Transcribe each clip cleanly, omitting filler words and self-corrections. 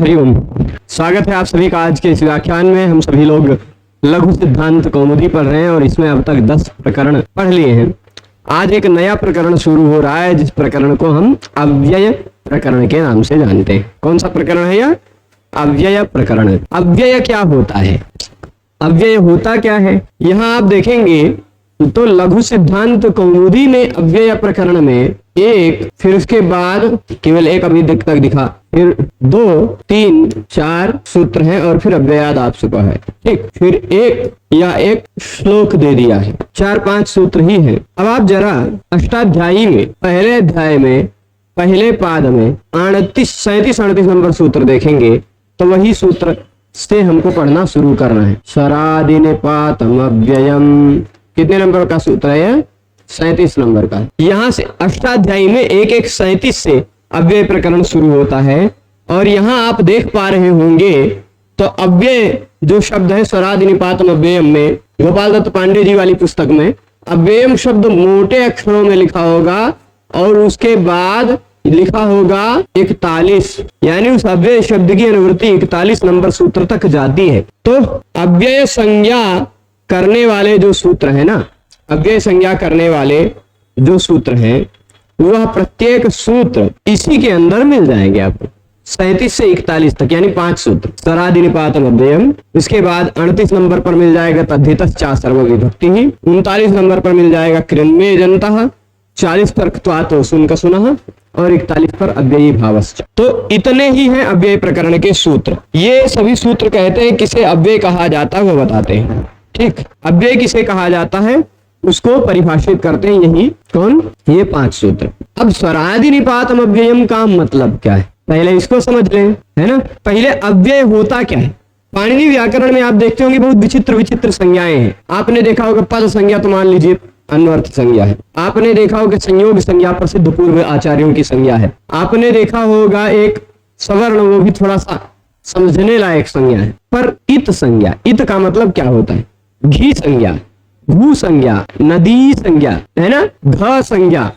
हरिओम। स्वागत है आप सभी का आज के इस व्याख्यान में। हम सभी लोग लघु सिद्धांत कौमुदी पढ़ रहे हैं और इसमें अब तक 10 प्रकरण पढ़ लिए हैं। आज एक नया प्रकरण शुरू हो रहा है जिस प्रकरण को हम अव्यय प्रकरण के नाम से जानते हैं। कौन सा प्रकरण है यह? अव्यय प्रकरण। अव्यय क्या होता है? अव्यय होता क्या है यहाँ आप देखेंगे तो लघु सिद्धांत कौमुदी में अव्यय प्रकरण में एक, फिर उसके बाद केवल एक अभी तक दिखा, फिर 2, 3, 4 सूत्र हैं और फिर अव्ययाद आप चुका है। ठीक, फिर एक श्लोक दे दिया है, 4-5 सूत्र ही है। अब आप जरा अष्टाध्यायी में पहले अध्याय में पहले पाद में 37-38 नंबर सूत्र देखेंगे तो वही सूत्र से हमको पढ़ना शुरू करना है। स्वरादि निपातम अव्ययम। कितने नंबर का सूत्र है? 37 नंबर का। यहाँ से अष्टाध्यायी में 1-1-37 से अव्यय प्रकरण शुरू होता है और यहाँ आप देख पा रहे होंगे तो अव्यय जो शब्द है स्वरादि निपातम अव्ययम में गोपाल दत्त पांडे जी वाली पुस्तक में अव्ययम शब्द मोटे अक्षरों में लिखा होगा और उसके बाद लिखा होगा 41, यानी उस अव्यय शब्द की अनुवृत्ति 41 नंबर सूत्र तक जाती है। तो अव्यय संज्ञा करने वाले जो सूत्र है ना, अव्यय संज्ञा करने वाले जो सूत्र हैं वह प्रत्येक सूत्र इसी के अंदर मिल जाएंगे आपको। 37 से 41 तक यानी 5 सूत्र। स्वरादि निपातम अव्ययम, इसके बाद 38 नंबर पर मिल जाएगा तद्धितश्च सर्वविभक्ति ही, 39 नंबर पर मिल जाएगा कृन्मे जनतः, 40 पर त्वातो सुनक सुनः और 41 पर अव्ययी भावश्च। तो इतने ही हैं अव्यय प्रकरण के सूत्र। ये सभी सूत्र कहते हैं किसे अव्यय कहा जाता है वो बताते हैं। ठीक, अव्यय किसे कहा जाता है उसको परिभाषित करते हैं यही कौन? ये 5 सूत्र। अब स्वरादि निपातम अव्ययम का मतलब क्या है पहले इसको समझ लें, है ना। पहले अव्यय होता क्या है? पाणिनि व्याकरण में आप देखते होंगे बहुत विचित्र विचित्र संज्ञाएं हैं। आपने देखा होगा पद संज्ञा तो मान लीजिए अन्वर्थ संज्ञा है। आपने देखा होगा संयोग संज्ञा प्रसिद्ध पूर्व आचार्यों की संज्ञा है। आपने देखा होगा एक सवर्ण, वो भी थोड़ा सा समझने लायक संज्ञा है। पर इत संज्ञा, इत का मतलब क्या होता है? घी संज्ञा, भू संज्ञा, नदी संज्ञा, है ना, घ संज्ञा,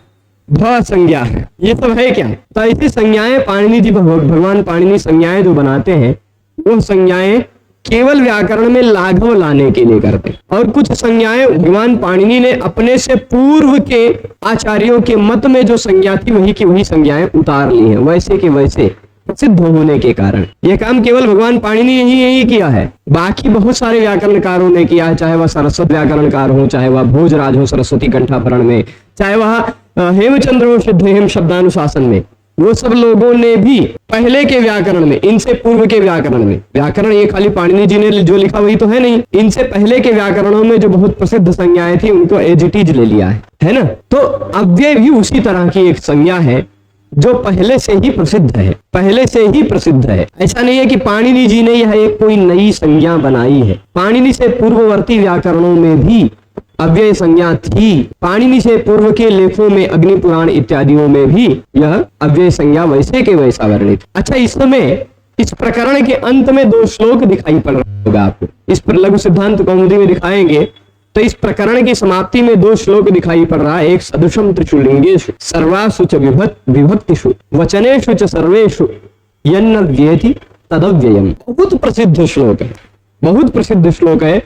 भ संज्ञा, ये सब है क्या? तो ऐसी संज्ञाएं पाणिनि जी भगवान पाणिनि संज्ञाएं जो बनाते हैं वो संज्ञाएं केवल व्याकरण में लाघव लाने के लिए करते हैं। और कुछ संज्ञाएं भगवान पाणिनि ने अपने से पूर्व के आचार्यों के मत में जो संज्ञा थी वही की वही संज्ञाएं उतार ली हैं, वैसे के वैसे प्रसिद्ध होने के कारण। यह काम केवल भगवान पाणिनि ही यही किया है, बाकी बहुत सारे व्याकरणकारों ने किया है, चाहे वह सरस्वत व्याकरणकार हो, चाहे वह भोजराज हो सरस्वती कंठाभरण में, चाहे वह हेमचंद्र हो सिद्ध हेम शब्दानुशासन में। वो सब लोगों ने भी पहले के व्याकरण में, इनसे पूर्व के व्याकरण में, व्याकरण ये खाली पाणिनि जी ने जो लिखा वही तो है नहीं, इनसे पहले के व्याकरणों में जो बहुत प्रसिद्ध संज्ञाएं थी उनको एज इट इज ले लिया है ना। तो अव्यय भी उसी तरह की एक संज्ञा है जो पहले से ही प्रसिद्ध है, पहले से ही प्रसिद्ध है। ऐसा नहीं है कि पाणिनि जी ने यह एक कोई नई संज्ञा बनाई है। पाणिनि से पूर्ववर्ती व्याकरणों में भी अव्यय संज्ञा थी। पाणिनि से पूर्व के लेखों में अग्नि पुराण इत्यादियों में भी यह अव्यय संज्ञा वैसे के वैसा वर्णित। अच्छा, इस समय इस प्रकरण के अंत में 2 श्लोक दिखाई पड़ रहा होगा आपको। इस पर लघु सिद्धांत कौमुदी में दिखाएंगे तो इस प्रकरण की समाप्ति में 2 श्लोक दिखाई पड़ रहा है। एक सदृशम त्रिशूलिंगेषु सर्वासु च विभक्तिषु वचनेषु च सर्वेषु यन्न व्येति तदव्ययम्। बहुत प्रसिद्ध श्लोक है, बहुत प्रसिद्ध श्लोक है।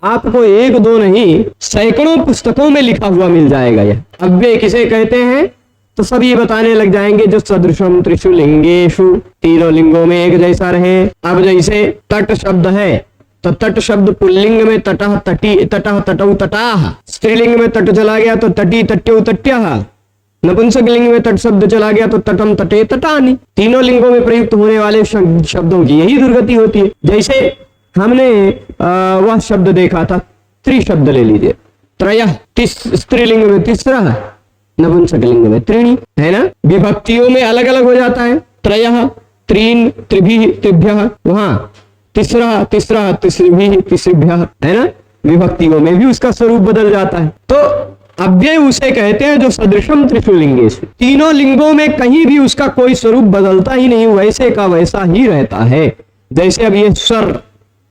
आपको 1-2 नहीं सैकड़ों पुस्तकों में लिखा हुआ मिल जाएगा। यह अव्यय किसे कहते हैं तो सब ये बताने लग जाएंगे जो सदृशम त्रिशूलिंगेषु, तीनों लिंगों में एक जैसा रहे। अब जैसे तट शब्द है तो तट शब्द पुल्लिंग में तटः तटी, तटः तटौ तटाः, स्त्रीलिंग में तट चला गया तो तटी तट्यौ तट्यः, नपुंसक लिंग में तट शब्द चला गया तो तटम तटे तटानि। तीनों लिंगों में प्रयुक्त होने वाले शब्दों की यही दुर्गति होती है। जैसे हमने वह शब्द देखा था, त्रिशब्द ले लीजिए, त्रयः, स्त्रीलिंग में तीसरा, नपुंसक लिंग में त्रीणि, है ना। विभक्तियों में अलग अलग हो जाता है, त्रयः, त्रीन्, त्रिभिः, त्रिभ्यः, वहां तीसरा, तिसृभिः, तिसृभ्यः, है ना। विभक्तियों में भी उसका स्वरूप बदल जाता है। तो अव्यय उसे कहते हैं जो सदृशम त्रिशूलिंगेषु, तीनों लिंगों में कहीं भी उसका कोई स्वरूप बदलता ही नहीं, वैसे का वैसा ही रहता है। जैसे अब ये स्वर,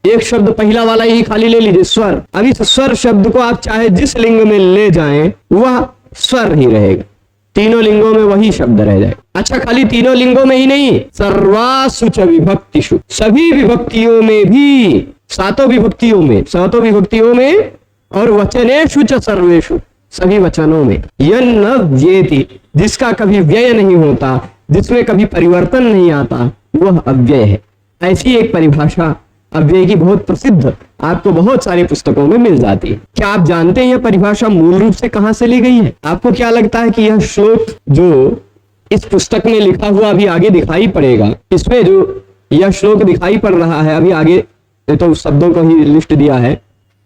एक शब्द पहला वाला ही खाली ले लीजिए स्वर। अब इस स्वर शब्द को आप चाहे जिस लिंग में ले जाएं वह स्वर ही रहेगा, तीनों लिंगों में वही शब्द रह जाए। अच्छा, खाली तीनों लिंगों में ही नहीं, सर्वासु च विभक्तिषु, सभी विभक्तियों में भी, सातों विभक्तियों में और वचनेषु च सर्वेषु, सभी वचनों में। यन्न व्येति, जिसका कभी व्यय नहीं होता, जिसमें कभी परिवर्तन नहीं आता, वह अव्यय है। ऐसी एक परिभाषा अव्यय की बहुत प्रसिद्ध आपको बहुत सारी पुस्तकों में मिल जाती है। क्या आप जानते हैं यह परिभाषा मूल रूप से कहां से ली गई है? आपको क्या लगता है कि यह श्लोक जो इस पुस्तक में लिखा हुआ अभी आगे दिखाई पड़ेगा, इसमें जो यह श्लोक दिखाई पड़ रहा है अभी आगे, तो शब्दों को ही लिस्ट दिया है,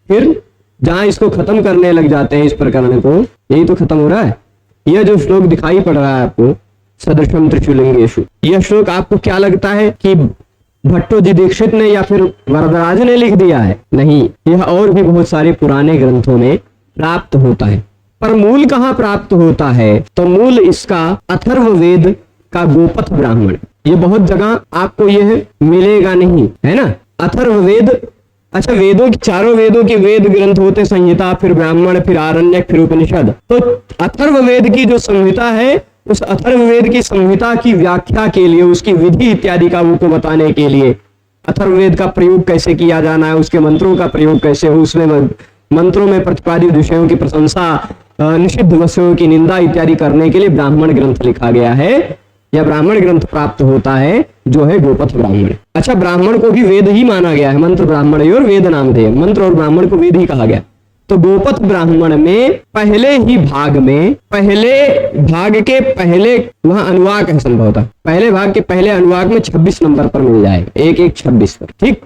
फिर जहां इसको खत्म करने लग जाते हैं इस प्रकरण को, यही तो खत्म हो रहा है। यह जो श्लोक दिखाई पड़ रहा है आपको, सदृशम त्रिशूलिंगेषु, यह श्लोक आपको क्या लगता है कि भट्टो जी दीक्षित ने या फिर वरदराज ने लिख दिया है? नहीं, यह और भी बहुत सारे पुराने ग्रंथों में प्राप्त होता है। पर मूल कहाँ प्राप्त होता है? तो मूल इसका अथर्ववेद का गोपथ ब्राह्मण, ये बहुत जगह आपको यह मिलेगा नहीं, है ना। अथर्ववेद, अच्छा, वेदों की, चारों वेदों के वेद ग्रंथ होते, संहिता, फिर ब्राह्मण, फिर आरण्यक, फिर उपनिषद। तो अथर्ववेद की जो संहिता है, उस अथर्ववेद की संहिता की व्याख्या के लिए, उसकी विधि इत्यादि का को बताने के लिए, अथर्ववेद का प्रयोग कैसे किया जाना है, उसके मंत्रों का प्रयोग कैसे हो, उसमें मंत्रों में प्रतिपादित विषयों की प्रशंसा, निषिद्ध विषयों की निंदा इत्यादि करने के लिए ब्राह्मण ग्रंथ लिखा गया है। यह ब्राह्मण ग्रंथ प्राप्त होता है जो है गोपथ ब्राह्मण। अच्छा, ब्राह्मण को भी वेद ही माना गया है, मंत्र ब्राह्मण और वेद नामधेय, मंत्र और ब्राह्मण को वेद ही कहा गया। तो गोपथ ब्राह्मण में पहले ही भाग में, पहले भाग के पहले, वहां अनुवाक है संभवतः, पहले भाग के पहले अनुवाक में 26 नंबर पर मिल जाएगा, 1-1-26 पर, ठीक।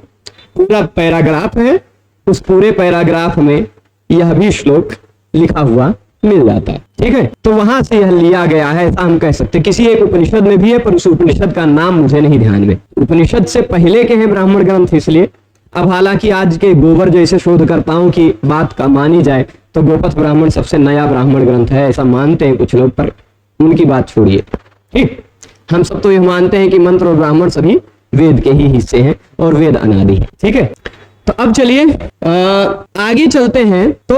पूरा पैराग्राफ है, उस पूरे पैराग्राफ में यह भी श्लोक लिखा हुआ मिल जाता है, ठीक है। तो वहां से यह लिया गया है, ऐसा हम कह सकते। किसी एक उपनिषद में भी है, पर उस उपनिषद का नाम मुझे नहीं ध्यान में। उपनिषद से पहले के हैं ब्राह्मण ग्रंथ, इसलिए। अब हालांकि आज के गोबर जैसे शोधकर्ताओं की बात का मानी जाए तो गोपथ ब्राह्मण सबसे नया ब्राह्मण ग्रंथ है, ऐसा मानते हैं कुछ लोग, पर उनकी बात छोड़िए, ठीक। हम सब तो यह मानते हैं कि मंत्र और ब्राह्मण सभी वेद के ही हिस्से हैं और वेद अनादि है, ठीक है। तो अब चलिए आगे चलते हैं। तो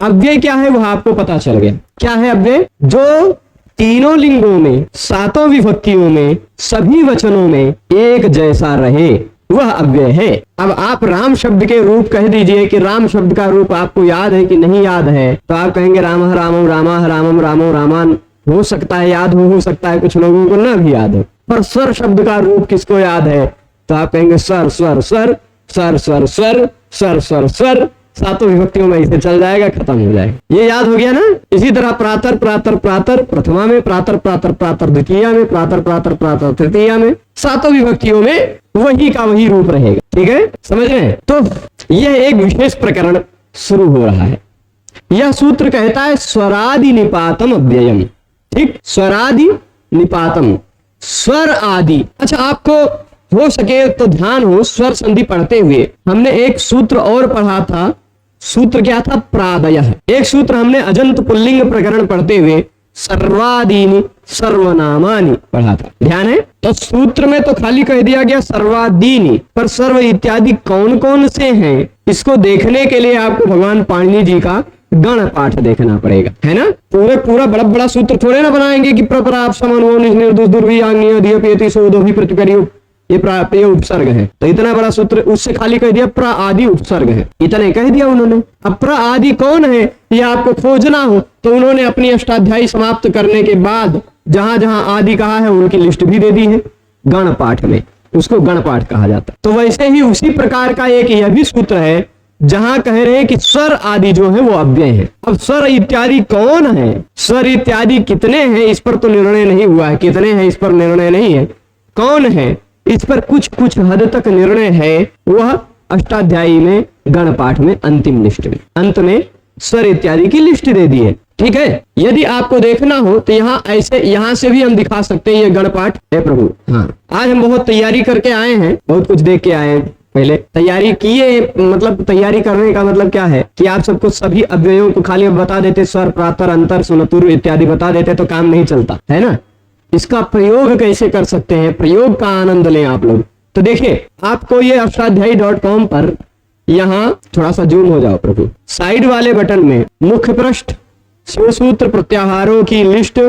अव्यय क्या है वह आपको पता चल गया। क्या है अव्यय? जो तीनों लिंगों में, सातों विभक्तियों में, सभी वचनों में एक जैसा रहे, वह अव्यय है। अब आप राम शब्द के रूप कह दीजिए कि राम शब्द का रूप आपको याद है कि नहीं याद है, तो आप कहेंगे राम रामम रामा रामम रामो रामान। हो सकता है याद हो सकता है कुछ लोगों को ना भी याद हो। पर स्वर शब्द का रूप किसको याद है? तो आप कहेंगे स्वर स्वर स्वर स्वर स्वर स्वर स्वर स्वर स्वर, सातों विभक्तियों में इसे चल जाएगा, खत्म हो जाएगा। ये याद हो गया ना। इसी तरह प्रातर प्रातर प्रातर प्रथमा में, प्रातर प्रातर प्रातर द्वितीया में, प्रातर प्रातर प्रातर तृतीया में, सातों विभक्तियों में वही का वही रूप रहेगा, ठीक है, समझ रहे हैं। तो यह एक विशेष प्रकरण शुरू हो रहा है। यह सूत्र कहता है स्वरादि निपातम अव्ययम, ठीक, स्वरादि निपातम, स्वर आदि। अच्छा, आपको हो सके तो ध्यान हो, स्वर संधि पढ़ते हुए हमने एक सूत्र और पढ़ा था। सूत्र क्या था? प्रादयः। एक सूत्र हमने अजंत पुल्लिंग प्रकरण पढ़ते हुए सर्वादीनि सर्वनामानि पढ़ा था, ध्यान है। तो सूत्र में तो खाली कह दिया गया सर्वादीनि, पर सर्व इत्यादि कौन कौन से हैं, इसको देखने के लिए आपको भगवान पाणिनि जी का गण पाठ देखना पड़ेगा, है ना। पूरा बड़ा बड़ा सूत्र थोड़े ना बनाएंगे कि प्रपराप समन्वय निर्दोष दुर्वियांगनीय धियपेति सोदो भी प्रतिपरियो, ये उपसर्ग है। तो इतना बड़ा सूत्र, उससे खाली कह दिया प्र आदि उपसर्ग है, इतने कह दिया उन्होंने। अब प्र आदि कौन है ये आपको खोजना हो तो उन्होंने अपनी अष्टाध्यायी समाप्त करने के बाद जहां जहां आदि कहा है उनकी लिस्ट भी दे दी है गण पाठ में, उसको गण पाठ कहा जाता है। तो वैसे ही उसी प्रकार का एक यह भी सूत्र है जहां कह रहे हैं कि स्वर आदि जो है वो अव्यय है। अब स्वर इत्यादि कौन है, स्वर इत्यादि कितने हैं इस पर तो निर्णय नहीं हुआ है, कितने हैं इस पर निर्णय नहीं है, कौन है इस पर कुछ हद तक निर्णय है। वह अष्टाध्यायी में गण पाठ में अंतिम लिस्ट में, अंत में स्वर इत्यादि की लिस्ट दे दी है, ठीक है। यदि आपको देखना हो तो यहाँ से भी हम दिखा सकते हैं ये गण पाठ है प्रभु। हाँ, आज हम बहुत तैयारी करके आए हैं, बहुत कुछ देख के आए हैं, पहले तैयारी किए। मतलब तैयारी करने का मतलब क्या है कि आप सबको सभी अव्ययों को खाली बता देते, स्वर प्रातर अंतर सुनतुर इत्यादि बता देते तो काम नहीं चलता, है ना। इसका प्रयोग कैसे कर सकते हैं, प्रयोग का आनंद लें आप लोग। तो देखिए, आपको ये अष्टाध्यायी.com पर यहाँ थोड़ा सा जूम हो जाओ प्रभु, साइड वाले बटन में मुख्य पृष्ठ, शिव सूत्र प्रत्याहारों की लिस्ट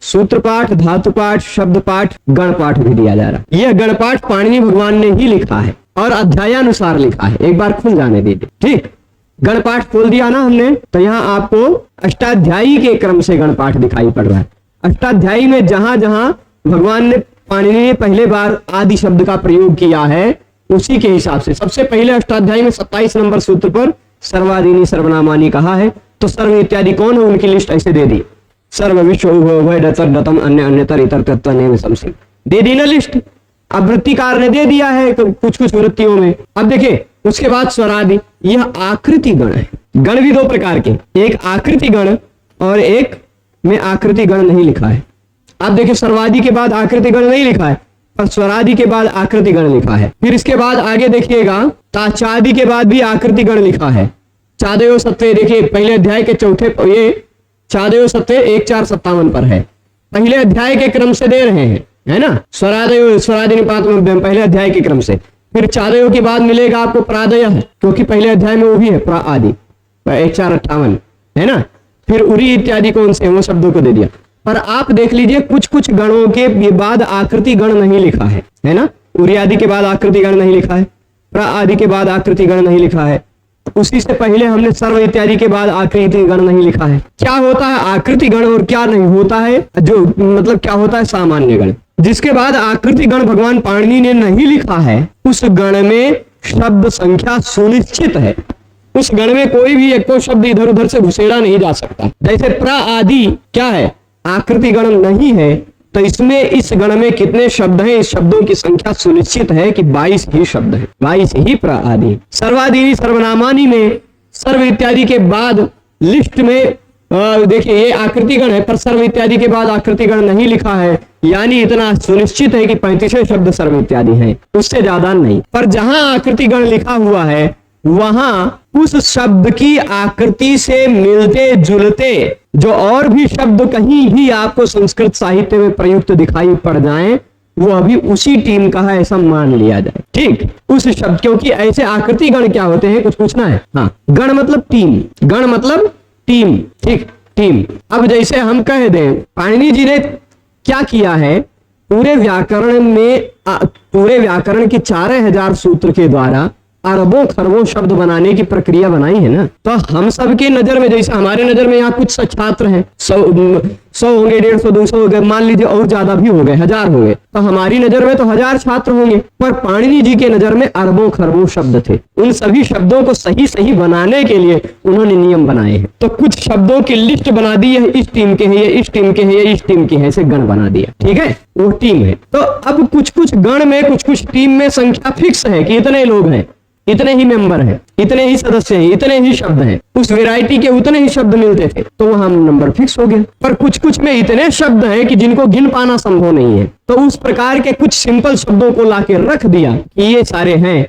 सूत्र पाठ, धातु पाठ, शब्द पाठ, गण पाठ भी दिया जा रहा है। यह गण पाठ पाणिनि भगवान ने ही लिखा है और अध्यायानुसार लिखा है। एक बार खुल जाने दीजिए, ठीक। गण पाठ खोल दिया ना हमने, तो यहाँ आपको अष्टाध्यायी के क्रम से गण पाठ दिखाई पड़ रहा है। अष्टाध्यायी में जहां जहां भगवान ने पाणिनि ने पहले बार आदि शब्द का प्रयोग किया है, उसी के हिसाब से सबसे पहले अष्टाध्यायी में 27 नंबर सूत्र पर सर्वादीनी सर्वनामानी कहा है। तो सर्व इत्यादि कौन है, उनकी लिस्ट ऐसे दे दी। सर्व विश्व उभय डतर डतम अन्य अन्यतर इतर तत्व नेम समसिंह, दे दी ना लिस्ट। अब वृत्तिकार ने दे दिया है कुछ कुछ वृत्तियों में। अब देखिए उसके बाद स्वरादि, यह आकृति गण है। गण भी दो प्रकार के, एक आकृति गण और एक में आकृति गण नहीं लिखा है। अब देखिए सर्वादि के बाद आकृति गण नहीं लिखा है, पर स्वरादि के बाद आकृति गण लिखा है। फिर इसके बाद आगे देखिएगा ताचादि के बाद भी आकृति गण लिखा है। चादयो सत्वे, देखिए पहले अध्याय के चौथे, ये चादयो सत्वे 1457 पर है। पहले अध्याय के क्रम से दे रहे हैं, है ना। स्वरादयो स्वरादि निपात में पहले अध्याय के क्रम से। फिर चादयो के बाद मिलेगा आपको प्रादय, क्योंकि पहले अध्याय में वो भी है प्रा आदि 1458, है ना। फिर उरी इत्यादि कौन से, वो शब्दों को दे दिया। पर आप देख लीजिए कुछ कुछ गणों के बाद आकृति गण नहीं लिखा है ना। उरी आदि के बाद आकृति गण नहीं लिखा है, प्रा आदि के बाद आकृति गण नहीं लिखा है। उसी से पहले हमने सर्व इत्यादि के बाद आकृति गण नहीं लिखा है। क्या होता है आकृति गण और क्या नहीं होता है, जो मतलब क्या होता है सामान्य गण। जिसके बाद आकृति गण भगवान पाणिनि ने नहीं लिखा है, उस गण में शब्द संख्या सुनिश्चित है। उस गण में कोई भी एक शब्द इधर उधर से घुसेड़ा नहीं जा सकता। जैसे प्र आदि क्या है, आकृति गण नहीं है, तो इसमें इस गण में कितने शब्द हैं, इस शब्दों की संख्या सुनिश्चित है कि 22 ही शब्द है, 22 ही प्र आदि। सर्वादीनी सर्वनामानी में सर्व इत्यादि के बाद लिस्ट में देखिए ये आकृति गण है, पर सर्व इत्यादि के बाद आकृति गण नहीं लिखा है, यानी इतना सुनिश्चित है कि 35 शब्द सर्व इत्यादि हैं, उससे ज्यादा नहीं। पर जहां आकृति गण लिखा हुआ है वहां उस शब्द की आकृति से मिलते जुलते जो और भी शब्द कहीं भी आपको संस्कृत साहित्य में प्रयुक्त दिखाई पड़ जाएं, वो अभी उसी टीम का है ऐसा मान लिया जाए, ठीक। उस शब्द, क्योंकि ऐसे आकृति गण क्या होते हैं, कुछ पूछना है। हाँ, गण मतलब टीम, गण मतलब टीम, ठीक, टीम। अब जैसे हम कह दें पाणिनि जी ने क्या किया है, पूरे व्याकरण के 4000 सूत्र के द्वारा अरबों खरबों शब्द बनाने की प्रक्रिया बनाई है ना। तो हम सबके नजर में, जैसे हमारे नजर में यहाँ कुछ छात्र हैं, 100 होंगे, 150 200 हो गए, मान लीजिए और ज्यादा भी हो गए, 1000 हो गए, तो हमारी नजर में तो 1000 छात्र होंगे। पर पाणिनि जी के नजर में अरबों खरबों शब्द थे। उन सभी शब्दों को सही सही बनाने के लिए उन्होंने नियम बनाए हैं। तो कुछ शब्दों की लिस्ट बना दी है, इस टीम के है, ये इस टीम के है, ये इस टीम के है, ऐसे गण बना दिया, ठीक है, वो टीम है। तो अब कुछ कुछ गण में, कुछ कुछ टीम में संख्या फिक्स है कि इतने लोग हैं, इतने ही मेंबर हैं, इतने ही सदस्य हैं, इतने ही शब्द हैं, उस वैरायटी के उतने ही शब्द मिलते थे, तो वहां नंबर फिक्स हो गया। पर कुछ कुछ में इतने शब्द हैं कि जिनको गिन पाना संभव नहीं है, तो उस प्रकार के कुछ सिंपल शब्दों को लाके रख दिया कि ये सारे हैं।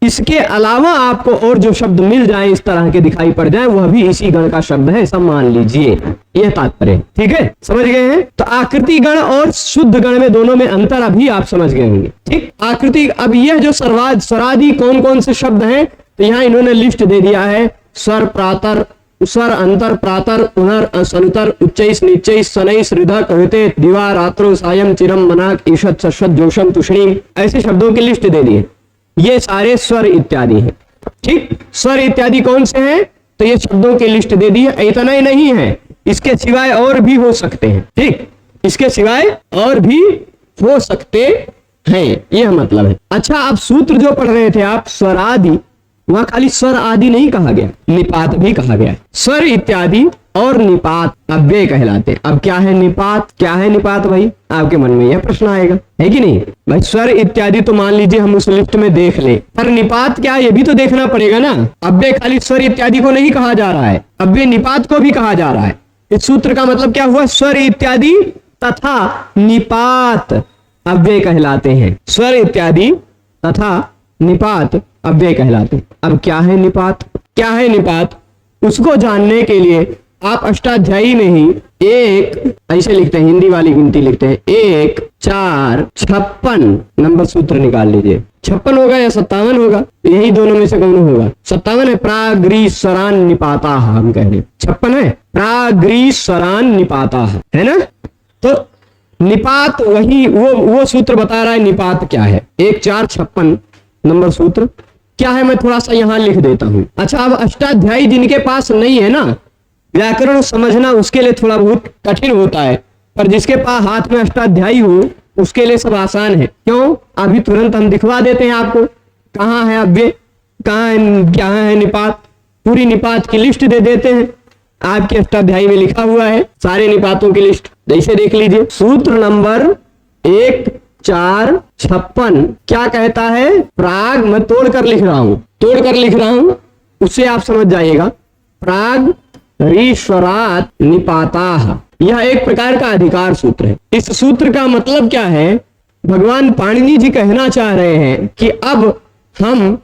इसके अलावा आपको और जो शब्द मिल जाए इस तरह के दिखाई पड़ जाए, वह भी इसी गण का शब्द है, ऐसा मान लीजिए, यह तात्पर्य, ठीक है, समझ गए हैं। तो आकृति गण और शुद्ध गण में दोनों में अंतर अभी आप समझ गए होंगे, ठीक। आकृति, अब यह जो स्वरादि कौन कौन से शब्द हैं, तो यहाँ इन्होंने लिस्ट दे दिया है। स्वर प्रातर, स्वर अंतर प्रातर पुनर असनुतर उच्चैस नीचैस शनैस हृदय कहते दिवा रात्रो सायं चिरम मनाक ईषत शश्वत जोशम तुष्णीम, ऐसे शब्दों की लिस्ट दे दी है। ये सारे स्वर इत्यादि हैं, ठीक। स्वर इत्यादि कौन से हैं, तो ये शब्दों की लिस्ट दे दी है। इतना ही नहीं है, इसके सिवाय और भी हो सकते हैं, ठीक, इसके सिवाय और भी हो सकते हैं, यह मतलब है। अच्छा, आप सूत्र जो पढ़ रहे थे आप, स्वरादि, वहां खाली स्वर आदि नहीं कहा गया, निपात भी कहा गया। स्वर इत्यादि और निपात अव्यय कहलाते। अब क्या है निपात, क्या है निपात भाई, आपके मन में यह प्रश्न आएगा, है कि नहीं भाई। स्वर इत्यादि तो मान लीजिए हम उस लिस्ट में देख ले, पर निपात क्या, ये भी तो देखना पड़ेगा ना। अव्यय खाली स्वर इत्यादि को नहीं कहा जा रहा है, अव्यय निपात को भी कहा जा रहा है। इस सूत्र का मतलब क्या हुआ, स्वर इत्यादि तथा निपात अव्यय कहलाते हैं। स्वर इत्यादि तथा निपात अव्यय कहलाते हैं। अब क्या है निपात, क्या है निपात, उसको जानने के लिए आप अष्टाध्यायी में ही एक ऐसे लिखते हैं, हिंदी वाली गिनती लिखते हैं, 1 4 56 नंबर सूत्र निकाल लीजिए। 56 होगा या 57 होगा, यही दोनों में से कौन होगा। 57 है, प्राग्रीस्वरान निपाता, हम कह रहे 56 है, प्राग्रीस्वरान निपाता, है ना। तो निपात वही वो सूत्र बता रहा है निपात क्या है। 1 4 56 नंबर सूत्र क्या है, मैं थोड़ा सा यहां लिख देता हूं। अच्छा, अब अष्टाध्यायी जिनके पास नहीं है ना, व्याकरण समझना उसके लिए थोड़ा बहुत कठिन होता है, पर जिसके पास हाथ में अष्टाध्यायी हो उसके लिए सब आसान है। क्यों? अभी तुरंत हम दिखवा देते हैं आपको, कहाँ है अव्यय, कहाँ है निपात, पूरी निपात की लिस्ट दे देते हैं। आपके अष्टाध्यायी में लिखा हुआ है सारे निपातों की लिस्ट, जैसे देख लीजिए। सूत्र नंबर 1 4 56 क्या कहता है? प्राग, मैं तोड़कर लिख रहा हूं, उससे आप समझ जाइएगा। प्राग रीश्वरात् निपाताः, यह एक प्रकार का अधिकार सूत्र है। इस सूत्र का मतलब क्या है? भगवान पाणिनि जी कहना चाह रहे हैं कि अब हम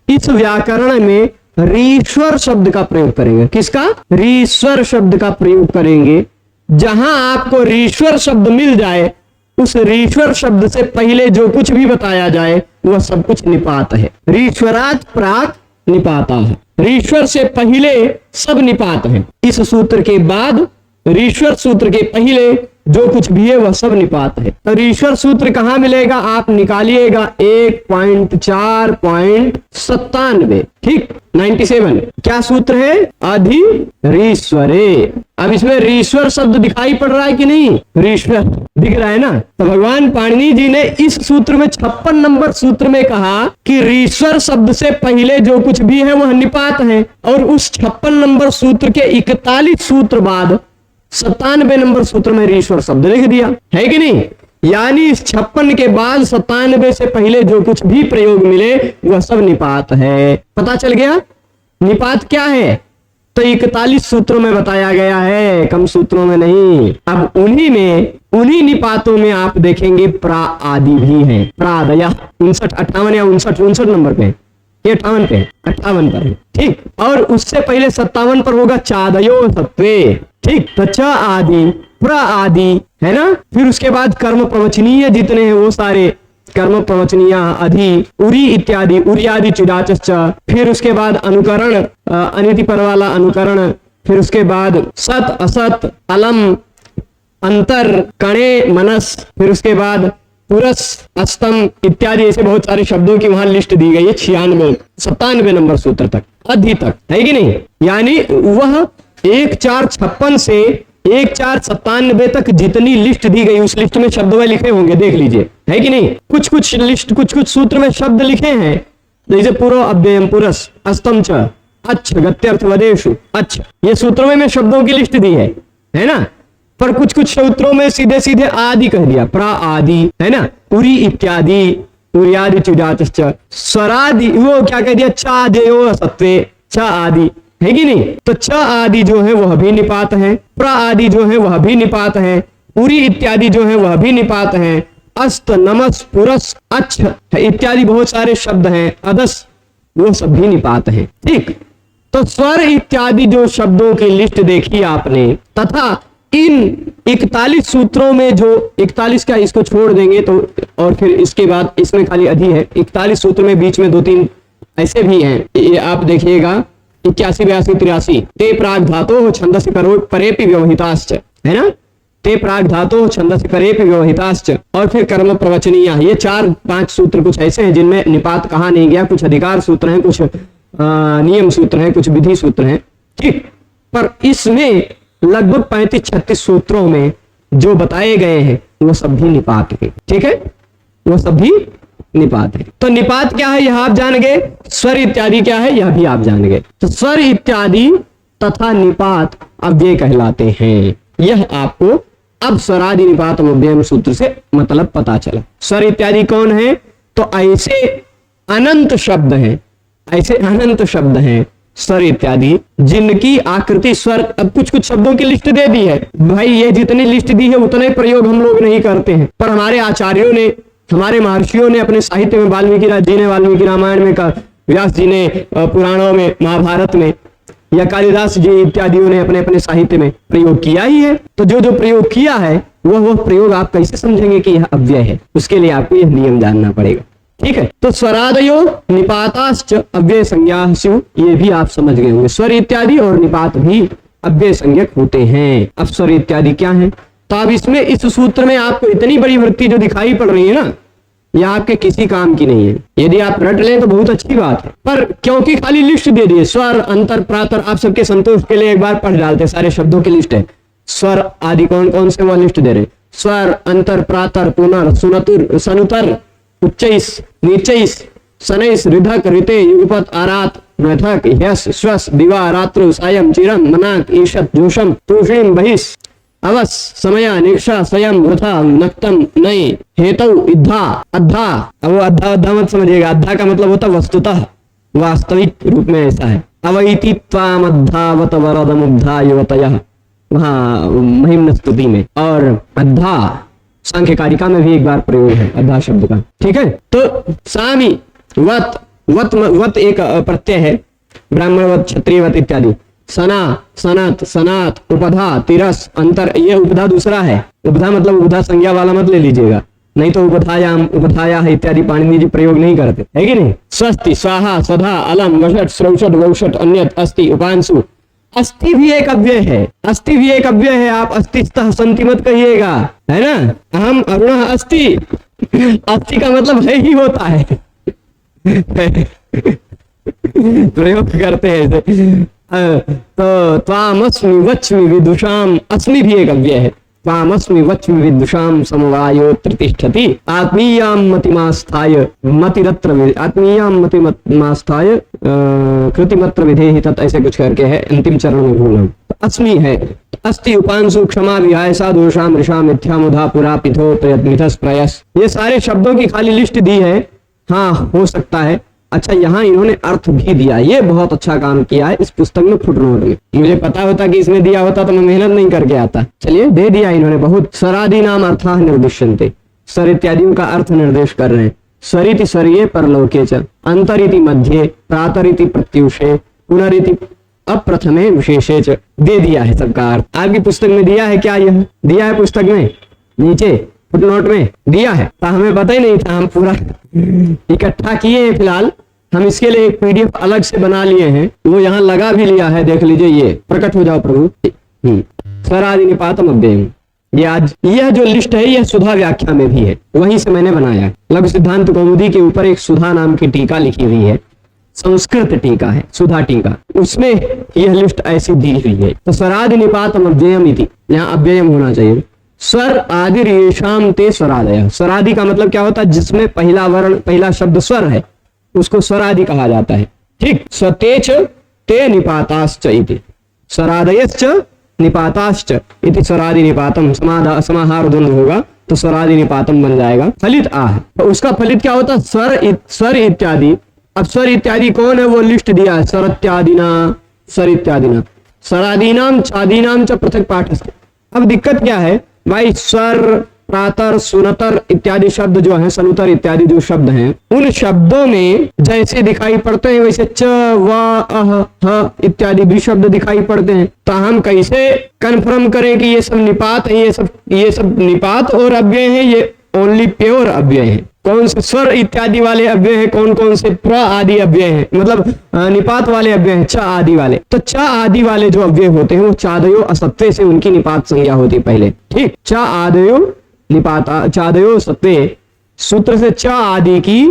इस व्याकरण में रीश्वर शब्द का प्रयोग करेंगे। किसका? रीश्वर शब्द का प्रयोग करेंगे। जहां आपको रीश्वर शब्द मिल जाए, उस रीश्वर शब्द से पहले जो कुछ भी बताया जाए वह सब कुछ निपात है। रीश्वरात् प्राक् निपाताः, रीश्वर से पहले सब निपात है। इस सूत्र के बाद रीश्वर सूत्र के पहले जो कुछ भी है वह सब निपात है। तो रीश्वर सूत्र कहां मिलेगा? आप निकालिएगा 1.4.97, ठीक, 97। क्या सूत्र है? अधिरीश्वरे। अब इसमें रीश्वर शब्द दिखाई पड़ रहा है कि नहीं? रीश्वर दिख रहा है ना। तो भगवान पाणिनि जी ने इस सूत्र में 56 नंबर सूत्र में कहा कि रीश्वर शब्द से पहले जो कुछ भी है वह निपात है, और उस 56 नंबर सूत्र के 41 सूत्र बाद 97 नंबर सूत्र में रीश्वर शब्द लिख दिया है कि नहीं। यानी इस 56 के बाद 97 से पहले जो कुछ भी प्रयोग मिले वह सब निपात है। पता चल गया निपात क्या है? तो 41 सूत्रों में बताया गया है, कम सूत्रों में नहीं। अब उन्हीं निपातों में आप देखेंगे प्रा आदि भी है। प्रादय 59 58 या 59 नंबर पे, ये 58 पे, 58 पर है, ठीक। और उससे पहले 57 पर होगा चादयो सत्वे, ठीक। तो च आदि प्र आदि है ना। फिर उसके बाद कर्म प्रवचनीय जितने हैं वो सारे कर्म प्रवचनीय, अधि, उरी इत्यादि, उरियादि चिदाचश्च। फिर उसके बाद अनुकरण, अनिति पर वाला अनुकरण। फिर उसके बाद सत असत अलम अंतर कणे मनस। फिर उसके बाद पुरस अस्तम इत्यादि, ऐसे बहुत सारे शब्दों की वहां लिस्ट दी गई है। 97 नंबर सूत्र तक, अधि तक, है कि नहीं। यानी वह 1 4 56 से 1 4 97 तक जितनी लिस्ट दी गई उस लिस्ट में शब्द में लिखे होंगे, देख लीजिए, है कि नहीं। कुछ लिस्ट, कुछ सूत्र में शब्द लिखे हैं, जैसे पुरो अव्ययम पुरस अस्तम च अच्छ गत्यर्थ वदेशु अच्छ, ये सूत्रों में शब्दों की लिस्ट दी है ना। पर कुछ सूत्रों में सीधे सीधे आदि कह दिया, प्रा आदि, है ना। उरी इत्यादि, उरियादि चिदाचश्च, स्वरादि, वो क्या कह दिया, चादयो सत्वे, च आदि, है कि नहीं। तो च आदि जो है वह भी निपात है, प्र आदि जो है वह भी निपात है, उरी इत्यादि जो है वह भी निपात है, अस्त नमस पुरस अच्छ इत्यादि बहुत सारे शब्द हैं, अदस, वो सब भी निपात है, ठीक। तो स्वर इत्यादि जो शब्दों की लिस्ट देखी आपने, तथा इन 41 सूत्रों में जो 41 का इसको छोड़ देंगे तो, और फिर इसके बाद इसमें खाली अधि है। 41 सूत्र में बीच में 2-3 ऐसे भी हैं, ये आप देखिएगा 81 82 83। ते प्राग धातो छंदसि परेपि व्यवहिताश्च, है ना। ते प्राग धातो छंदसि परेपि व्यवहिताश्च। और फिर कर्म प्रवचनीय, ये 4-5 सूत्र कुछ ऐसे हैं जिनमें निपात कहा नहीं गया। कुछ अधिकार सूत्र हैं, कुछ नियम सूत्र हैं, कुछ विधि सूत्र हैं, ठीक। पर इसमें लगभग 35-36 सूत्रों में जो बताए गए हैं वो सब भी निपात है, ठीक है, वो सब भी निपात है। तो निपात क्या है यह आप जान गए, स्वर इत्यादि क्या है यह भी आप जान गए। तो स्वर इत्यादि तथा निपात अव्यय कहलाते हैं। यह आपको अब स्वरादि निपात अव्यय सूत्र से मतलब पता चला। स्वर इत्यादि कौन है? तो ऐसे अनंत शब्द हैं, ऐसे अनंत शब्द हैं स्वर इत्यादि जिनकी आकृति स्वर। अब कुछ शब्दों की लिस्ट दे दी है भाई, ये जितनी लिस्ट दी है उतने प्रयोग हम लोग नहीं करते हैं, पर हमारे आचार्यों ने, हमारे महर्षियों ने अपने साहित्य में, वाल्मीकि जी ने वाल्मीकि रामायण में, व्यास जी ने पुराणों में, महाभारत में, या कालिदास जी इत्यादियों ने अपने अपने साहित्य में प्रयोग किया ही है। तो जो प्रयोग किया है वह प्रयोग आप कैसे समझेंगे कि यह अव्यय है, उसके लिए आपको यह नियम जानना पड़ेगा, ठीक है। तो स्वरादयो निपाताश्च अव्यय संज्ञा स्युः, ये भी आप समझ गए होंगे। स्वर इत्यादि और निपात भी अव्यय संज्ञक होते हैं। अब स्वर इत्यादि क्या है? तो अब इसमें इस सूत्र में आपको इतनी बड़ी वृत्ति जो दिखाई पड़ रही है ना, यह आपके किसी काम की नहीं है। यदि आप रट लें तो बहुत अच्छी बात है, पर क्योंकि खाली लिस्ट दे दिए, स्वर अंतर प्रातर, आप सबके संतोष के लिए एक बार पढ़ डालते, सारे शब्दों की लिस्ट है, स्वर आदि कौन कौन से वह लिस्ट दे रहे, स्वर अंतर प्रातर पुनर सुनतुर सनुतर उच्चैस नीचैस शनैस ऋधक ऋते युगपत आरात मृथक यश श्वस दिवा रात्रु सायं चिरम मनाक ईशत जोशम तूषणीम बहिष अवस समय निक्षा स्वयं वृथा नक्तम नई हेतु इद्धा अद्धा। अब वो अद्धा अद्धा मत समझिएगा, अद्धा का मतलब होता वस्तुतः, वास्तविक रूप में ऐसा है। अवैति त्वामद्धावत वरदमुग्धा युवतयः, वहाँ महिम्न स्तुति में, और अद्धा सांख्य कारिका में भी एक बार प्रयोग है अद्धा शब्द का, ठीक है। तो सामी वत वत वत एक प्रत्यय है, ब्राह्मणवत क्षत्रियवत इत्यादि, सना सनत सनात उपधा तिरस अंतर, ये उपधा दूसरा है, उपधा मतलब उपधा संज्ञा वाला मत ले लीजिएगा, नहीं तो उपधायाम उपधाया इत्यादि पाणिनि जी प्रयोग नहीं करते, है कि नहीं। स्वस्ति स्वाहा स्वधा अलम वषट श्रौषट वौषट अन्यत अस्ति उपांशु, अस्थि भी एक अव्यय है, अस्थि भी एक अव्यय है, आप अस्तिस्तः संति मत कहिएगा, है ना। अहम अरुण अस्ति, अस्थि का मतलब है ही होता है प्रयोग करते हैं तो त्वामस्मि वच्मि विदुषाम, अस्मि भी एक अव्यय है, त्वामस्मि वच्मि विदुषाम समवायो प्रतिष्ठति आत्मीयाम मतिमास्थाय मतिरत्र आत्मीयाम मतिमास्थाय कृतिमत्र विधेहि तत्, ऐसे कुछ करके है, अंतिम चरण में भूलम। अस्मि है, अस्ति उपांशु क्षमा विहायसा दोषाम ऋषा मिथ्या मुधा पुरा पिथो प्रयत्निथस प्रयस, ये सारे शब्दों की खाली लिस्ट दी है। हाँ हो सकता है, अच्छा यहाँ इन्होंने अर्थ भी दिया, ये बहुत अच्छा काम किया है इस पुस्तक में फुटनोट में, मुझे पता होता कि इसमें दिया होता तो मैं मेहनत नहीं करके आता, चलिए दे दिया इन्होंने बहुत। स्वरादि नाम अर्थाः निर्दिश्यन्ते, स्वर इत्यादियों का अर्थ निर्देश कर रहे हैं। स्वरिति स्वरीये परलोके च, अंतरिति मध्ये, प्रातरिति प्रत्युषे, पुनरिति अप्रथमे विशेषे च, दे दिया है सबका अर्थ। आपकी पुस्तक में दिया है क्या, यह दिया है पुस्तक में नीचे फुटनोट में दिया है, तो हमें पता ही नहीं था, हम पूरा इकट्ठा किए हैं। फिलहाल हम इसके लिए एक पीडीएफ अलग से बना लिए हैं, वो यहाँ लगा भी लिया है, देख लीजिए, ये प्रकट हो जाओ प्रभु। स्वरादि निपातम अव्ययम, ये आज यह जो लिस्ट है यह सुधा व्याख्या में भी है, वहीं से मैंने बनाया। लघु सिद्धांत कौमुदी के ऊपर एक सुधा नाम की टीका लिखी हुई है, संस्कृत टीका है, सुधा टीका, उसमें यह लिस्ट ऐसी दी हुई है। तो स्वरादि निपातम अव्ययम इति, यहाँ अव्ययम होना चाहिए। स्वर आदि रेशाम ते स्वरादय, स्वरादि का मतलब क्या होता है, जिसमें पहला वर्ण पहला शब्द स्वर है उसको स्वरादि कहा जाता है, ठीक। स्वतेच ते निपाताश्च इति, स्वरादयश्च निपाताश्च इति स्वरादि निपातम, समाहार द्वंद्व होगा तो स्वरादि निपातम बन जाएगा। फलित आ है, तो उसका फलित क्या होता है, स्वर इत्यादि। अब स्वर इत्यादि कौन है, वो लिस्ट दिया है, स्वर इत्यादिना, स्वर इत्यादिना, स्वरादीनाम चादीनाम च पृथक पाठस्थ। अब दिक्कत क्या है भाई, स्वर प्रातर सुनतर इत्यादि शब्द जो है, सनुतर इत्यादि जो शब्द हैं, उन शब्दों में जैसे दिखाई पड़ते हैं वैसे च व अह ह इत्यादि भी शब्द दिखाई पड़ते हैं। तो हम कैसे कन्फर्म करें कि ये सब निपात है, ये सब निपात और अव्यय है, ये ओनली प्योर अव्यय है। कौन से स्वर इत्यादि वाले अव्यय है, कौन कौन से प्र आदि अव्यय है, मतलब निपात वाले अव्यय हैं, च आदि वाले। तो च आदि वाले जो अव्यय होते हैं वो चादयो असत्वे से उनकी निपात संज्ञा होती है पहले, ठीक। च आदयो निपाता, चादयो सत्वे सूत्र से च आदि की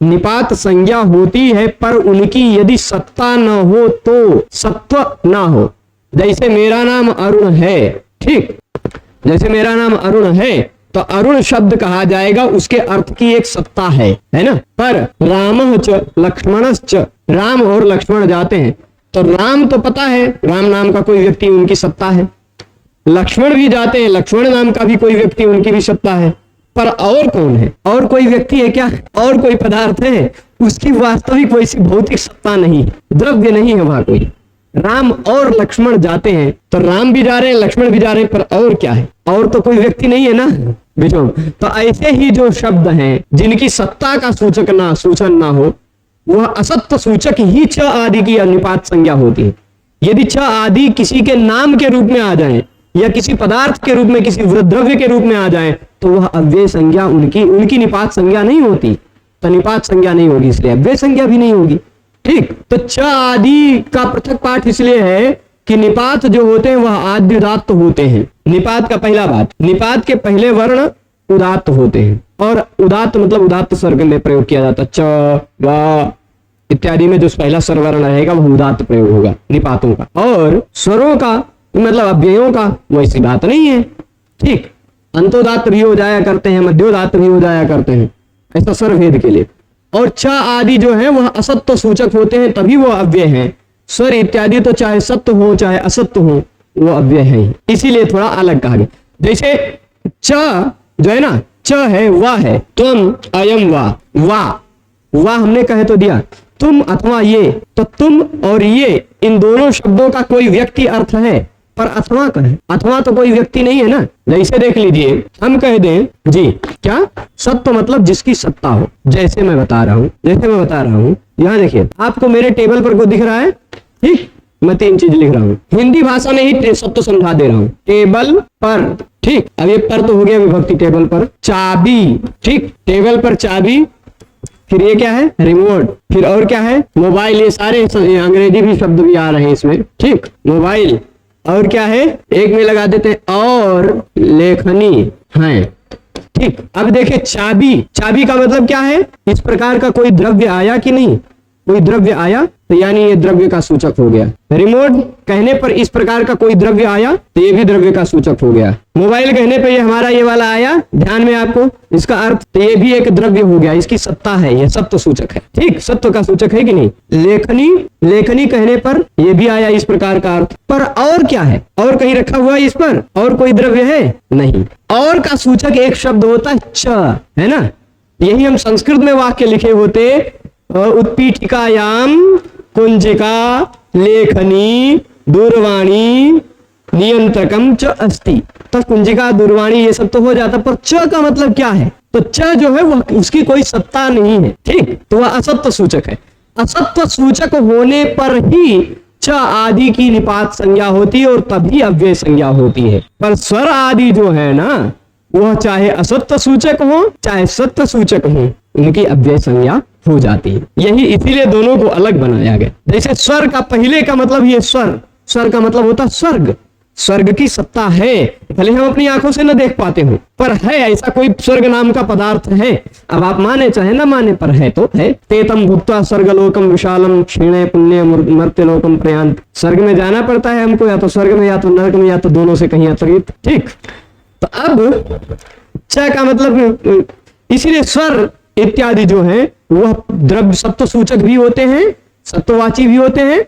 निपात संज्ञा होती है, पर उनकी यदि सत्ता न हो तो सत्व ना हो। जैसे मेरा नाम अरुण है, ठीक, जैसे मेरा नाम अरुण है तो अरुण शब्द कहा जाएगा, उसके अर्थ की एक सत्ता है ना। पर रामः च लक्ष्मणश्च, राम और लक्ष्मण जाते हैं तो राम तो पता है, राम नाम का कोई व्यक्ति उनकी सत्ता है, लक्ष्मण भी जाते हैं, लक्ष्मण नाम का भी कोई व्यक्ति उनकी भी सत्ता है, पर और कौन है, और कोई व्यक्ति है क्या, और कोई पदार्थ है, उसकी वास्तविक वैसी भौतिक सत्ता नहीं, द्रव्य नहीं है वहां कोई। राम और लक्ष्मण जाते हैं तो राम भी जा रहे हैं, लक्ष्मण भी जा रहे हैं, पर और क्या है, और तो कोई व्यक्ति नहीं है ना बेचो। तो ऐसे ही जो शब्द हैं जिनकी सत्ता का सूचन ना हो, वह असत्य सूचक ही च आदि की निपात संज्ञा होती है। यदि च आदि किसी के नाम के रूप में आ जाए या किसी पदार्थ के रूप में, किसी द्रव्य के रूप में आ जाए, तो वह अव्यय संज्ञा उनकी निपात संज्ञा नहीं होती, तो निपात संज्ञा नहीं होगी, इसलिए अव्यय संज्ञा भी नहीं होगी, ठीक। तो च आदि का पृथक पाठ इसलिए है कि निपात जो होते हैं वह आद्युदात्त होते हैं, निपात का पहला बात, निपात के पहले वर्ण उदात्त होते हैं और उदात्त मतलब उदात्त स्वर्ग में प्रयोग किया जाता है। च व इत्यादि में जो पहला स्वर वर्ण रहेगा वह उदात्त प्रयोग होगा निपातों का। और स्वरों का मतलब अव्ययों का वैसी बात नहीं है। ठीक, अंतोदात्त भी हो जाया करते हैं, मध्योदात्त भी हो जाया करते हैं, ऐसा स्वर भेद के लिए। और च आदि जो है वह असत्य सूचक होते हैं, तभी वो अव्यय हैं। स्वर इत्यादि तो चाहे सत्य हो चाहे असत्य हो वो अव्यय है, इसीलिए थोड़ा अलग कहा गया। जैसे च जो है ना, च है, वा है, तुम, अयम वा हमने कहे तो दिया तुम अथवा ये, तो तुम और ये इन दोनों शब्दों का कोई व्यक्ति अर्थ है, पर अथवा का है, अथवा तो कोई व्यक्ति नहीं है ना। जैसे देख लीजिए, हम कह दें जी क्या, सत्य मतलब जिसकी सत्ता हो, जैसे मैं बता रहा हूं, यहाँ देखिए आपको मेरे टेबल पर को दिख रहा है, ठीक, मैं 3 चीज लिख रहा हूँ, हिंदी भाषा में ही सत्य समझा दे रहा हूँ। टेबल पर, ठीक, अब ये पर तो हो गया विभक्ति, टेबल पर चाबी, ठीक, टेबल पर चाबी, फिर ये क्या है, रिमोट, फिर और क्या है, मोबाइल, ये सारे अंग्रेजी भी शब्द भी आ रहे हैं इसमें, ठीक, मोबाइल, और क्या है, एक में लगा देते हैं, और लेखनी है, ठीक। अब देखिए चाबी का मतलब क्या है, इस प्रकार का कोई द्रव्य आया कि नहीं, कोई द्रव्य आया तो यानी ये द्रव्य का सूचक हो गया। रिमोट कहने पर इस प्रकार का कोई द्रव्य आया तो ये भी द्रव्य का सूचक हो गया। मोबाइल कहने पर ये हमारा ये वाला आया ध्यान में आपको, इसका अर्थ तो ये भी एक द्रव्य हो गया, इसकी सत्ता है, ये सत्व सूचक है, ठीक, सत्व का सूचक है कि नहीं। लेखनी कहने पर ये भी आया इस प्रकार का अर्थ, पर और क्या है, और कहीं रखा हुआ है इस पर, और कोई द्रव्य है नहीं। और का सूचक एक शब्द होता है च, है ना, यही हम संस्कृत में वाक्य लिखे होते, उत्पीठिकायाम कुंजिका लेखनी दूरवाणी नियंत्रकम च अस्ति, तो कुंजिका दूरवाणी ये सब तो हो जाता, पर च का मतलब क्या है, तो च जो है वह उसकी कोई सत्ता नहीं है, ठीक, तो वह असत्य सूचक है। असत्य सूचक होने पर ही च आदि की निपात संज्ञा होती है और तभी अव्यय संज्ञा होती है। पर स्वर आदि जो है ना, वह चाहे असत्य सूचक हो चाहे सत्य सूचक हो, उनकी अव्यय संज्ञा हो जाती है। यही इसीलिए दोनों को अलग बनाया गया। जैसे स्वर का पहले का मतलब ये स्वर का मतलब होता स्वर्ग, स्वर्ग की सत्ता है, भले हम अपनी आंखों से न देख पाते हो, पर है, ऐसा कोई स्वर्ग नाम का पदार्थ है। अब आप माने चाहे ना माने, पर है तो है। तेतम भुक्त्वा स्वर्गलोकम विशालम क्षीणे पुण्य मर्त्यलोकम प्रयान्त, स्वर्ग में जाना पड़ता है हमको, या तो स्वर्ग में या तो नरक में या तो दोनों से कहीं अतिरिक्त, ठीक। तो अब च का मतलब, इसीलिए स्वर इत्यादि जो है वह द्रव्य सत्व सूचक भी होते हैं, सत्ववाची भी होते हैं।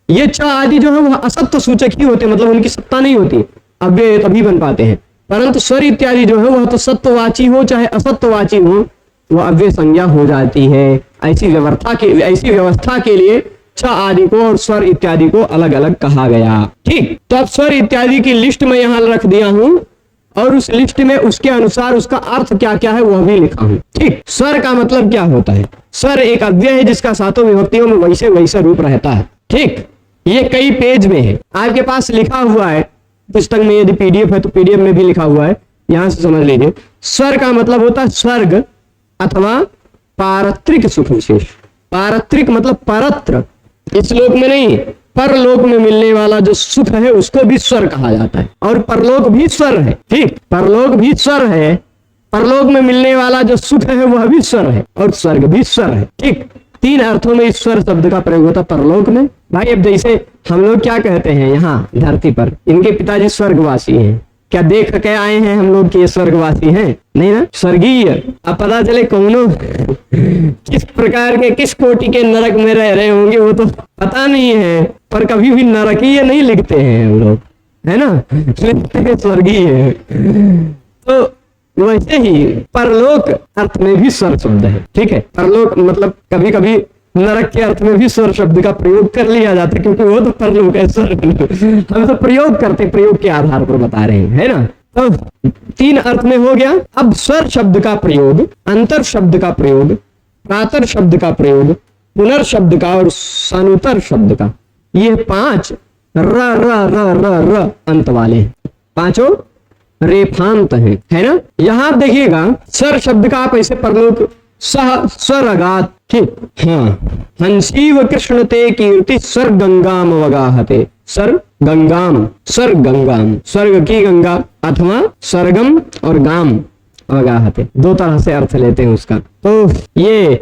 ये च आदि जो है वह असत्य सूचक ही होते हैं, मतलब उनकी सत्ता नहीं होती, अव्यय तभी बन पाते हैं। परंतु स्वर इत्यादि जो है वह तो सत्ववाची हो चाहे असत्ववाची हो, वह अव्यय संज्ञा हो जाती है। ऐसी व्यवस्था के लिए च आदि को और स्वर इत्यादि को अलग अलग कहा गया, ठीक। तो अब स्वर इत्यादि की लिस्ट में यहां रख दिया हूं, और उस लिस्ट में उसके अनुसार उसका अर्थ क्या क्या है वह भी लिखा हूं, ठीक। स्वर का मतलब क्या होता है, स्वर एक अव्यय है जिसका सातों विभक्तियों में वैसे रूप रहता है, ठीक। ये कई पेज में है, आपके पास लिखा हुआ है पुस्तक में, यदि पीडीएफ है तो पीडीएफ में भी लिखा हुआ है, यहां से समझ लीजिए। स्वर का मतलब होता है स्वर्ग अथवा पारत्रिक सुख विशेष। पारत्रिक मतलब परत्र, इस लोक में नहीं, परलोक में मिलने वाला जो सुख है उसको भी स्वर कहा जाता है, और परलोक भी स्वर है, ठीक, परलोक भी स्वर है, परलोक में मिलने वाला जो सुख है वह भी स्वर है, और स्वर्ग भी स्वर है, ठीक। 3 अर्थों में ईश्वर शब्द का प्रयोग होता है परलोक में। भाई अब जैसे हम लोग क्या कहते हैं यहाँ धरती पर, इनके पिताजी स्वर्गवासी हैं, क्या देख के आए हैं हम लोग कि ये स्वर्गवासी हैं? नहीं ना, स्वर्गीय। अब पता चले कौनो किस प्रकार के किस कोटि के नरक में रह रहे होंगे वो तो पता नहीं है, पर कभी भी नरकीय नहीं लिखते हैं हम लोग, है ना, लिखते हैं स्वर्गीय। तो वैसे ही परलोक अर्थ में भी स्वर शब्द है, ठीक है। परलोक मतलब कभी कभी नरक के अर्थ में भी स्वर शब्द का प्रयोग कर लिया जाता है, क्योंकि वो तो परलोक है, स्वर हम तो प्रयोग करते, प्रयोग के आधार पर बता रहे हैं, है ना। तो 3 अर्थ में हो गया। अब स्वर शब्द का प्रयोग, अंतर शब्द का प्रयोग, प्रातर शब्द का प्रयोग, पुनर्शब्द का और सनुतर शब्द का, ये 5 र अंत वाले हैं, 5 रेफांत है ना। यहां आप देखिएगा स्वर शब्द का आप ऐसे परलोक सह स्वरगात, ठीक, हाँ, हंसीव कृष्ण ते कीर्ति स्वर गंगाम वगाहते, सर्गंगाम, स्वर्गंगाम, स्वर्ग की गंगा अथवा स्वर्गम और गाम अवगाहते, दो तरह से अर्थ लेते हैं उसका। तो ये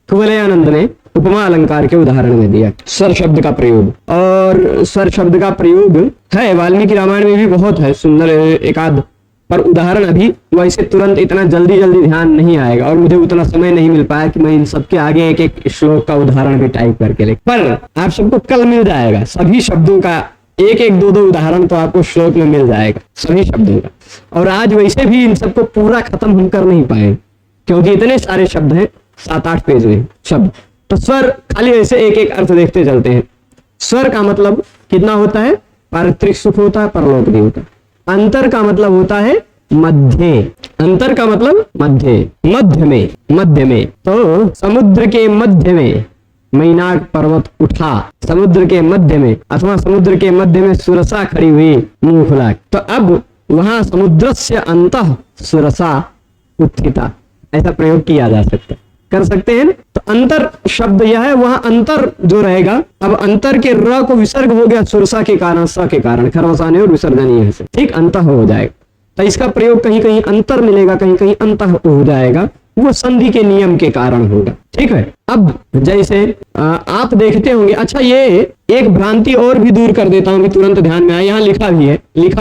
कुवलयानंद ने उपमा अलंकार के उदाहरण में दिया स्वर शब्द का प्रयोग। और स्वर शब्द का प्रयोग है वाल्मीकि रामायण में भी बहुत है, सुंदर एक आध, पर उदाहरण अभी वैसे तुरंत इतना जल्दी ध्यान नहीं आएगा और मुझे उतना समय नहीं मिल पाया कि मैं इन सबके आगे एक एक श्लोक का उदाहरण भी टाइप करके लिख, पर आप सबको कल मिल जाएगा सभी शब्दों का एक एक दो उदाहरण तो आपको श्लोक में मिल जाएगा सभी शब्दों का। और आज वैसे भी इन सबको पूरा खत्म हम कर नहीं पाए क्योंकि इतने सारे शब्द हैं, 7-8 पेज में शब्द। तो स्वर खाली ऐसे एक एक अर्थ देखते चलते हैं। स्वर का मतलब कितना होता है, पारित्रिक सुख होता है, परलोक भी होता है। अंतर का मतलब होता है मध्य, अंतर का मतलब मध्य, मध्य में। तो समुद्र के मध्य में मैनाक पर्वत उठा, समुद्र के मध्य में अथवा समुद्र के मध्य में सुरसा खड़ी हुई मुंह खुला। तो अब वहां समुद्रस्य अंतः सुरसा उत्थिता, ऐसा प्रयोग किया जा सकता, कर सकते हैं। तो अंतर शब्द यह है, वहां अंतर जो रहेगा, अब अंतर के र को विसर्ग हो गया सुरसा के कारण, स के कारण, खरवसाने और विसर्जनीय से, ठीक, अंतः हो जाएगा। तो इसका प्रयोग कहीं कहीं अंतर मिलेगा, कहीं कहीं अंतः हो जाएगा, वो संधि के नियम के कारण होगा, ठीक है। अब जैसे आप देखते होंगे, अच्छा ये एक भ्रांति और भी दूर कर देता हूं, भी तुरंत ध्यान में आया, यहाँ लिखा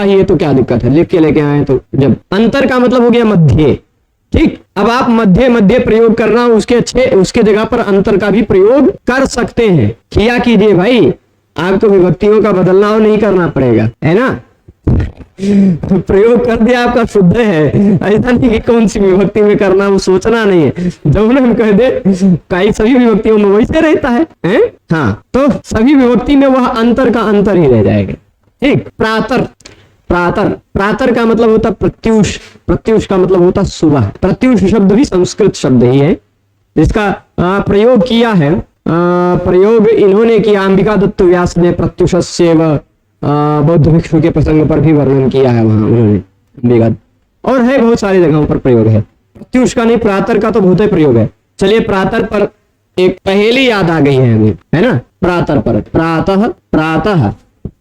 ही है तो क्या दिक्कत है, लिख के लेके आए। तो जब अंतर का मतलब हो गया मध्य, ठीक, अब आप मध्य प्रयोग करना, उसके जगह पर अंतर का भी प्रयोग कर सकते हैं। किया कीजिए भाई, आपको विभक्तियों का बदलना और नहीं करना पड़ेगा, है ना। प्रयोग कर दिया आपका शुद्ध है, ऐसा नहीं कि कौन सी विभक्ति में करना, वो सोचना नहीं है। जब हम कह दे कई सभी विभक्तियों में वैसे रहता है, हाँ, तो सभी विभक्ति में वह अंतर का अंतर ही रह जाएगा, ठीक। प्रातर का मतलब होता प्रत्यूष, प्रत्यूष का मतलब होता सुबह। प्रत्यूष शब्द भी संस्कृत शब्द ही है, जिसका प्रयोग किया है, प्रयोग इन्होंने किया, अंबिका दत्त व्यास ने प्रत्युषस्यैव बौद्ध भिक्षु के प्रसंग पर भी वर्णन किया है वहां उन्होंने, अंबिका, और है बहुत सारी जगहों पर प्रयोग है। प्रत्युष का नहीं, प्रातर का तो बहुत ही प्रयोग है। चलिए प्रातर पर एक पहेली याद आ गई है हमें, है ना। प्रातर पर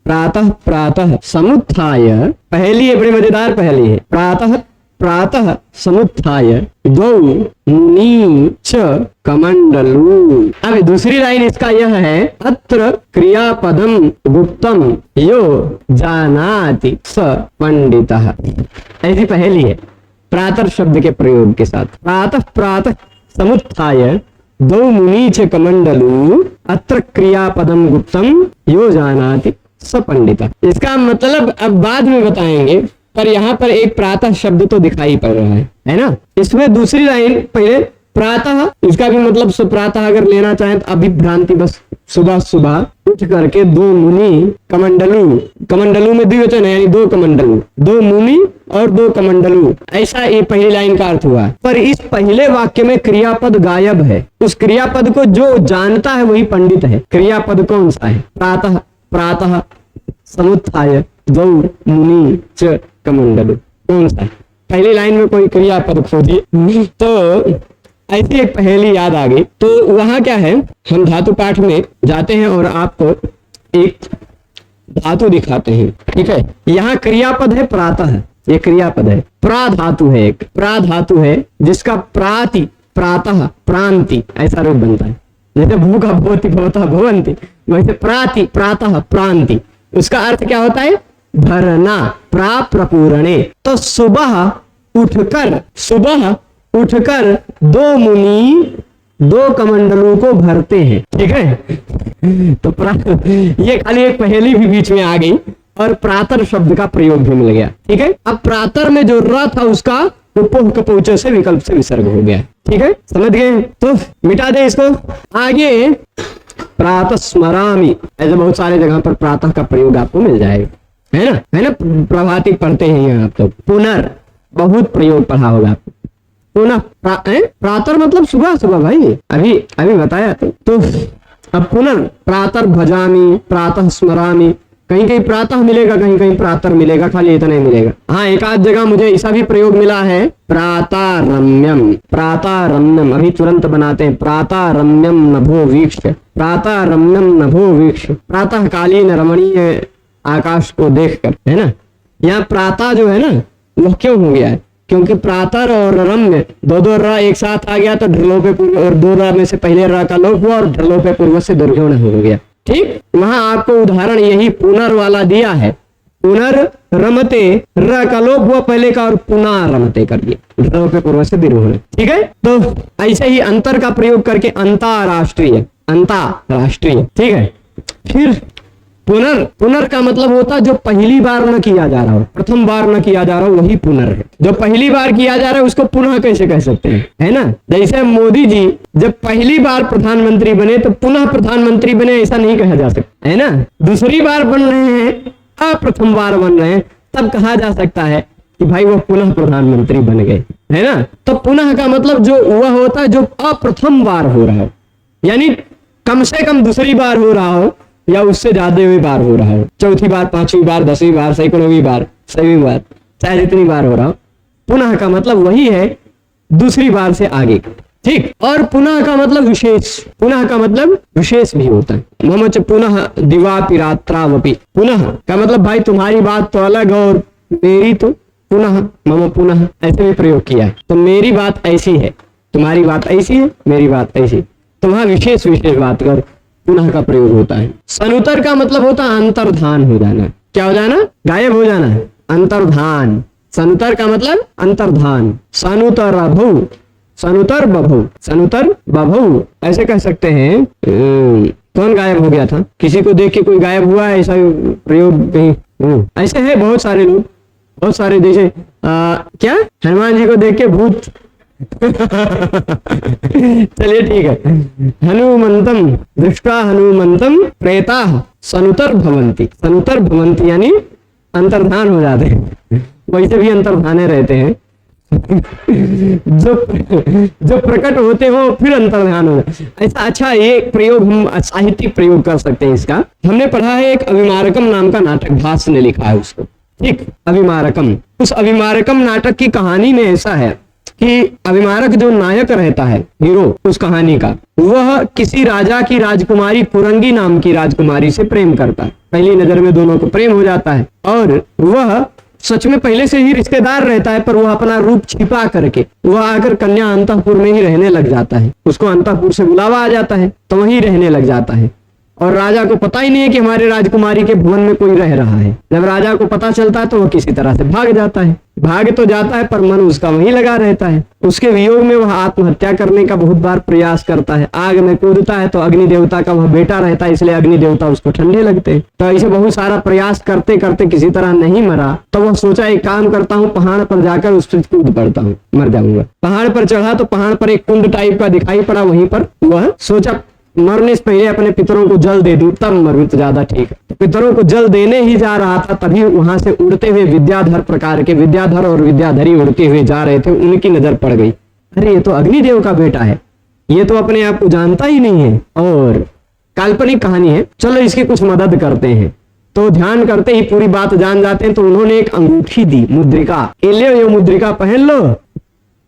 प्रातः समुत्थाय, पहेली है, बड़ी मजेदार पहेली है। प्रातः समुत्थाय द्वौ मुनि च कमंडलू। अब दूसरी लाइन इसका यह है, अत्र क्रियापदम गुप्तम यो जानाति स पंडितः, ऐसी पहेली है प्रातः शब्द के प्रयोग के साथ। प्रातः समुत्थाय द्वौ मुनि च कमंडलू अत्र क्रियापदम गुप्तम यो जानाति स पंडितः। इसका मतलब अब बाद में बताएंगे, पर यहाँ पर एक प्रातः शब्द तो दिखाई पड़ रहा है ना। इसमें दूसरी लाइन पहले प्रातः, इसका भी मतलब सुप्रातः अगर लेना चाहें तो अभिभ्रांति, बस सुबह उठ करके दो मुनि, कमंडलू में द्विवचन है, यानी दो कमंडलू, दो मुनि और दो कमंडलू, ऐसा ये पहली लाइन का अर्थ हुआ। पर इस पहले वाक्य में क्रियापद गायब है, उस क्रियापद को जो जानता है वही पंडित है। क्रियापद कौन सा है, प्रातः समुत्थाय द्वौ मुनि च कमंडलू, कौन सा है। पहली लाइन में कोई क्रियापद खोजिए। तो ऐसी एक पहेली याद आ गई। तो वहां क्या है, हम धातु पाठ में जाते हैं और आपको एक धातु दिखाते हैं, ठीक है। यहाँ क्रियापद है प्रातः, ये क्रियापद है। प्राधातु है, एक प्राधातु है जिसका प्राति, प्रातः, प्रांति ऐसा रूप बनता है। जैसे भूखा भवति भवतः भवन्ति, वैसे प्राति, प्रातः, प्रांति, उसका अर्थ क्या होता है, भरना, प्रपूरणे। तो सुबह उठकर दो मुनि दो कमंडलों को भरते हैं, ठीक है। तो ये खाली एक पहेली भी बीच में आ गई और प्रातर शब्द का प्रयोग भी मिल गया, ठीक है। अब प्रातर में जो र था उसका उपोह कपोच से विकल्प से विसर्ग हो गया, ठीक है, समझ गए। तो मिटा दे इसको। आगे प्रातः स्मरामि, ऐसे बहुत सारे जगह पर प्रातः का प्रयोग आपको मिल जाएगा, है ना। प्रभाती पढ़ते हैं यहाँ आप तो, पुनर् बहुत प्रयोग पढ़ा होगा आपको। पुनः प्रातर मतलब सुबह भाई, अभी बताया तो अब पुनर् प्रातर भजामि, प्रातः स्मरामि, कहीं कहीं प्रातः मिलेगा, कहीं कहीं प्रातर मिलेगा, खाली इतना ही मिलेगा। हाँ, एक आध जगह मुझे ऐसा भी प्रयोग मिला है, प्रातारम्यम, अभी तुरंत बनाते हैं, प्रातारम्यम नभो वीक्ष, प्रातारम्यम नभो वीक्ष, प्रातः कालीन रमणीय आकाश को देखकर, है ना। यहाँ प्रातः जो है ना वह क्यों हो गया है, क्योंकि प्रातर और रम्य दो र एक साथ आ गया तो ढ्रलोपे पूर्व, और दो र में से पहले र का लोप हुआ और ढ्रलोपे पूर्व से दुर्गुण हो गया। ठीक, वहां आपको उदाहरण यही पुनर वाला दिया है। पुनर रमते, र का लोप हुआ पहले का और पुनः रमते कर दिया, ढ्रलोपे पूर्व से दुर्गुण। ठीक है, तो ऐसे ही अंतर का प्रयोग करके अंतरराष्ट्रीय, अंतरराष्ट्रीय। ठीक है, फिर पुनर, पुनर का मतलब होता है जो पहली बार न किया जा रहा हो, प्रथम बार न किया जा रहा हो, वही पुनर है। जो पहली बार किया जा रहा है उसको पुनः कैसे कह सकते हैं, है ना। जैसे मोदी जी जब पहली बार प्रधानमंत्री बने तो पुनः प्रधानमंत्री बने, ऐसा नहीं कहा जा सकता, है ना। दूसरी बार बन रहे हैं, प्रथम बार बन रहे हैं, तब कहा जा सकता है कि भाई वो पुनः प्रधानमंत्री बन गए, है ना। तो पुनः का मतलब जो वह होता है जो अप्रथम बार हो रहा हो, यानी कम से कम दूसरी बार हो रहा हो या उससे ज्यादा बार हो रहा हो, चौथी बार, पांचवी बार, 10वीं बार, सैकड़ों बार, 100वीं बार, चाहे जितनी बार हो रहा हो। पुनः का मतलब वही है दूसरी बार से आगे। ठीक, और पुनः का मतलब विशेष, पुनः का मतलब विशेष भी होता है। मम च पुनः दिवापि रात्रावपि, पुनः का मतलब भाई तुम्हारी बात तो अलग और मेरी तो पुनः, मम पुनः ऐसे भी प्रयोग किया है। तो मेरी बात ऐसी है, तुम्हारी बात ऐसी है, मेरी बात ऐसी, तो वहां विशेष विशेष बात कर पुनः का प्रयोग होता है। सनुतर का मतलब होता है अंतर्धान हो जाना। क्या हो जाना, गायब हो जाना, अंतर्धान। सनुतर का मतलब अंतर्धान। सनुतर बभू, सनुतर बभू, सनुतर बभू ऐसे कह सकते हैं। कौन गायब हो गया था, किसी को देख के कोई गायब हुआ है, ऐसा प्रयोग नहीं। ऐसे है बहुत सारे लोग, बहुत सारे, जैसे क्या हनुमान जी को देख के भूत चलिए ठीक है, हनुमंतम दृष्टा हनुमंतम प्रेता सनुतर भवंती, सनुतर भवंती यानी अंतर्धान हो जाते हैं। वैसे भी अंतर्धाने रहते हैं जो प्रकट होते हो फिर अंतर्धान हो जाए ऐसा। अच्छा, ये प्रयोग हम साहित्यिक प्रयोग कर सकते हैं इसका। हमने पढ़ा है एक अभिमारकम नाम का नाटक, भास ने लिखा है उसको। ठीक, अभिमारकम। उस अभिमारकम नाटक की कहानी में ऐसा है कि अभिमारक जो नायक रहता है, हीरो उस कहानी का, वह किसी राजा की राजकुमारी कुरंगी नाम की राजकुमारी से प्रेम करता है। पहली नजर में दोनों को प्रेम हो जाता है और वह सच में पहले से ही रिश्तेदार रहता है, पर वह अपना रूप छिपा करके वह आकर कन्या अंतःपुर में ही रहने लग जाता है। उसको अंतःपुर से बुलावा आ जाता है तो वहीं रहने लग जाता है और राजा को पता ही नहीं है कि हमारे राजकुमारी के भवन में कोई रह रहा है। जब राजा को पता चलता है तो वह किसी तरह से भाग जाता है। भाग तो जाता है पर मन उसका वहीं लगा रहता है। उसके वियोग में वह आत्महत्या करने का बहुत बार प्रयास करता है। आग में कूदता है तो अग्नि देवता का वह बेटा रहता है, इसलिए अग्नि देवता उसको ठंडे लगते हैं। तो ऐसे बहुत सारा प्रयास करते करते किसी तरह नहीं मरा तो वह सोचा एक काम करता हूँ, पहाड़ पर जाकर उस पर कूद पड़ता हूँ, मर जाऊंगा। पहाड़ पर चढ़ा तो पहाड़ पर एक कुंड टाइप का दिखाई पड़ा, वहीं पर वह सोचा मरने से पहले अपने पितरों को जल दे दूं तब मरूं तो ज्यादा ठीक है। तो पितरों को जल देने ही जा रहा था, तभी वहां से उड़ते हुए विद्याधर प्रकार के, विद्याधर और विद्याधरी उड़ते हुए जा रहे थे। उनकी नजर पड़ गई, अरे ये तो अग्निदेव का बेटा है, ये तो अपने आप को जानता ही नहीं है और काल्पनिक कहानी है, चलो इसकी कुछ मदद करते हैं। तो ध्यान करते ही पूरी बात जान जाते हैं। तो उन्होंने एक अंगूठी दी, मुद्रिका, ये मुद्रिका पहन लो,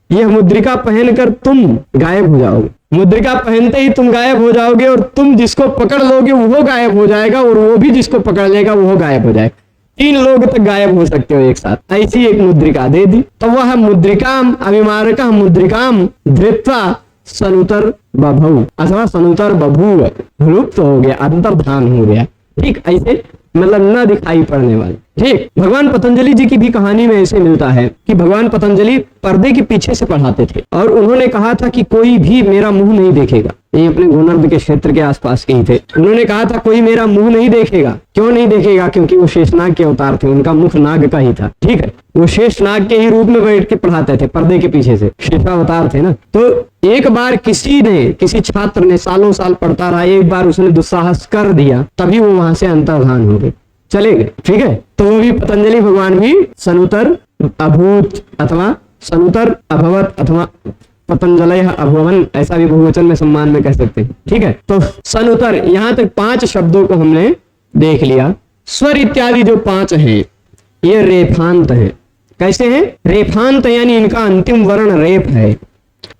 यह मुद्रिका पहनकर तुम गायब हो जाओगे। मुद्रिका पहनते ही तुम गायब हो जाओगे और तुम जिसको पकड़ लोगे वो गायब हो जाएगा और वो भी जिसको पकड़ लेगा वो गायब हो जाएगा। 3 लोग तक गायब हो सकते हो एक साथ। ऐसी एक मुद्रिका दे दी। तो वह मुद्रिकाम अभिमारका मुद्रिकाम धृत्वा सनुतर बभू अथवा सनुतर बभूव, लुप्त हो गया, अंतर्धान हो गया। ठीक, ऐसे मतलब न दिखाई पड़ने वाले। ठीक, भगवान पतंजलि जी की भी कहानी में ऐसे मिलता है कि भगवान पतंजलि पर्दे के पीछे से पढ़ाते थे और उन्होंने कहा था कि कोई भी मेरा मुंह नहीं देखेगा। ये अपने गोनर्द के क्षेत्र के आसपास के ही थे। उन्होंने कहा था कोई मेरा मुंह नहीं देखेगा। क्यों नहीं देखेगा? क्योंकि वो शेषनाग के अवतार थे, उनका मुख नाग का ही था। ठीक है, वो शेषनाग के ही रूप में बैठ के पढ़ाते थे पर्दे के पीछे से, शेषावतार थे ना। तो एक बार किसी छात्र ने सालों साल पढ़ता रहा, एक बार उसने दुस्साहस कर दिया, तभी वो वहां से अंतर्धान हो गए, चले गए। ठीक है, तो वो भी पतंजलि भगवान भी सनुतर अभूत अथवा सनुतर अभवत अथवा पतंजलय अभवन, ऐसा भी बहुवचन में सम्मान में कह सकते हैं। ठीक है, तो सनुतर, यहां तक 5 शब्दों को हमने देख लिया। स्वर इत्यादि जो 5 हैं ये रेफांत है। कैसे हैं? रेफांत यानी इनका अंतिम वर्ण रेफ है,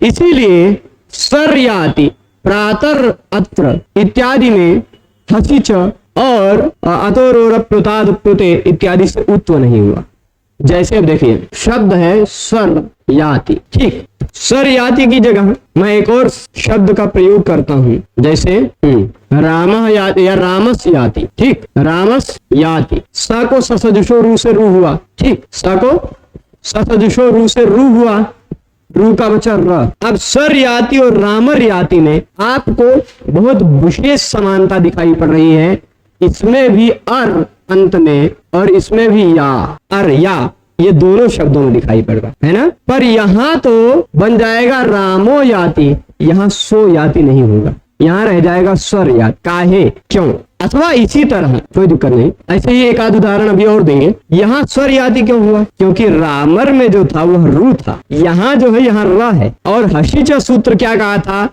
इसीलिए स्वर याति प्रातर अत्र इत्यादि में हसी च और अतोरोर प्लुताद प्लुते इत्यादि से उत्व नहीं हुआ। जैसे अब देखिए शब्द है सर याति, ठीक, सर याति की जगह मैं एक और शब्द का प्रयोग करता हूं, जैसे रामः याति या रामस याति, ठीक, रामस याति। स को ससजुषो रू से रू हुआ, ठीक, स को ससजुषो रू से रू हुआ, रू का बचा र। अब सर याति और रामर याति में आपको बहुत विशेष समानता दिखाई पड़ रही है। इसमें भी अर अंत में और इसमें भी या, अर या, ये दोनों शब्दों में दिखाई पड़ रहा है ना। पर यहाँ तो बन जाएगा रामो याति, यहाँ सो याति नहीं होगा, यहाँ रह जाएगा स्वर याति। काहे, क्यों? अथवा इसी तरह कोई दिक्कत नहीं, ऐसे ही एक आध उदाहरण अभी और देंगे। यहाँ स्वर याति क्यों हुआ? क्योंकि रामर में जो था वह रू था, यहाँ जो है यहाँ र है। और हसीच सूत्र क्या कहा था?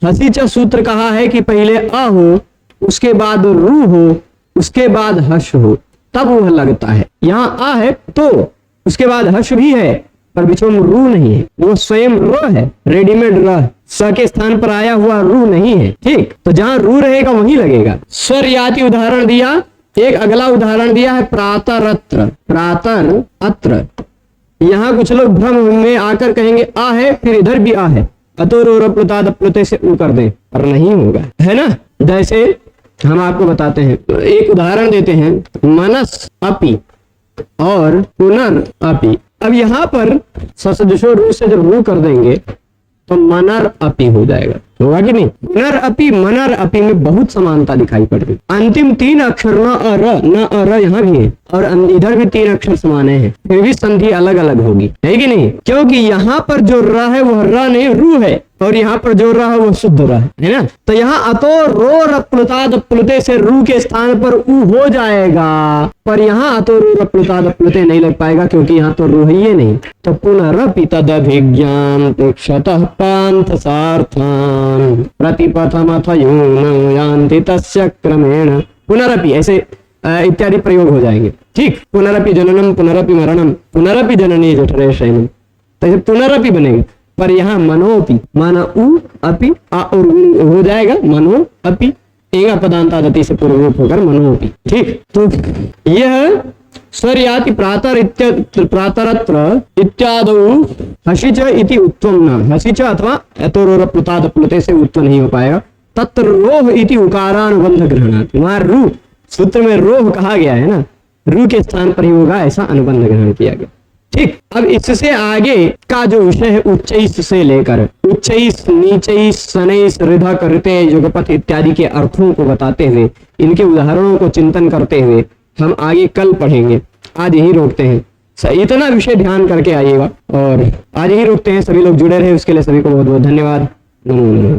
हसीच सूत्र कहा है कि पहले अ हो, उसके बाद रू हो, उसके बाद हर्ष हो, तब वह लगता है। यहाँ आ है तो उसके बाद हर्ष भी है, पर बीचों में रू नहीं है, वो स्वयं र है, रेडीमेड र, स के स्थान पर आया हुआ रू नहीं है, ठीक। तो जहां रू रहेगा वहीं लगेगा। स्वर याति उदाहरण दिया। एक अगला उदाहरण दिया है प्रातरत्र, प्रातर अत्र। यहाँ कुछ लोग भ्रम में आकर कहेंगे आ है, फिर इधर भी आ है, अतोरोर प्लुताद प्लुते से ऊ कर दे, पर नहीं होगा, है ना। जैसे हम आपको बताते हैं, एक उदाहरण देते हैं, मनस अपि और पुनर अपि। अब यहाँ पर ससजुषो रू से जब रू कर देंगे तो मनर अपि हो जाएगा, होगा कि नहीं? पुनर अपि मनर अपि में बहुत समानता दिखाई पड़ रही। अंतिम तीन अक्षर न अर यहाँ भी है और इधर भी तीन अक्षर समाने हैं, फिर भी संधि अलग अलग होगी, है कि नहीं? क्योंकि यहाँ पर जो र है वह र नहीं रू है, और यहाँ पर जो र है वो शुद्ध र है ना। तो यहाँ अतो रो प्लुताद प्लुते से रू के स्थान पर ऊ हो जाएगा, पर यहाँ अतो रो प्लुताद प्लुते नहीं लग पाएगा, क्योंकि यहाँ तो रू है ये नहीं। तो पुनरपि तदभिज्ञान प्रेक्षतः पांथ सार्थान प्रतिपथमथ यूनं यान्ति तस्य क्रमेण। पुनरपि ऐसे इत्यादि प्रयोग हो जाएंगे, ठीक। पुनरपि जननम पुनरपि मरणम पुनरपि जननी जठरे शयनम, तो पुनरपि बनेगा। पर यहाँ मनोपि, माना उ अपि आ और हो जाएगा मनो अपि, एगा पदांतादति से पूर्व रूप होकर मनोपि, ठीक। तो यह स्वर याति प्रातरत्र इत्यादौ हसिच इति उत्वम न, हसिच अथवा अतोरोर प्लुताद प्लुते से उत्व नहीं हो पाएगा। तत्र रोह इति उकारानुबंध ग्रहणात्, वहां रू सूत्र में रोह कहा गया है ना, रू के स्थान पर ही होगा, ऐसा अनुबंध ग्रहण किया गया, ठीक। अब इससे आगे का जो विषय है उच्चैस से लेकर उच्चैस, नीचैस, सनैस, ऋधक, ऋते, युगपथ इत्यादि के अर्थों को बताते हुए, इनके उदाहरणों को चिंतन करते हुए हम आगे कल पढ़ेंगे। आज यही रोकते हैं, इतना विषय ध्यान करके आइएगा, और आज यही रोकते हैं। सभी लोग जुड़े रहे उसके लिए सभी को बहुत बहुत धन्यवाद। नमो नमः।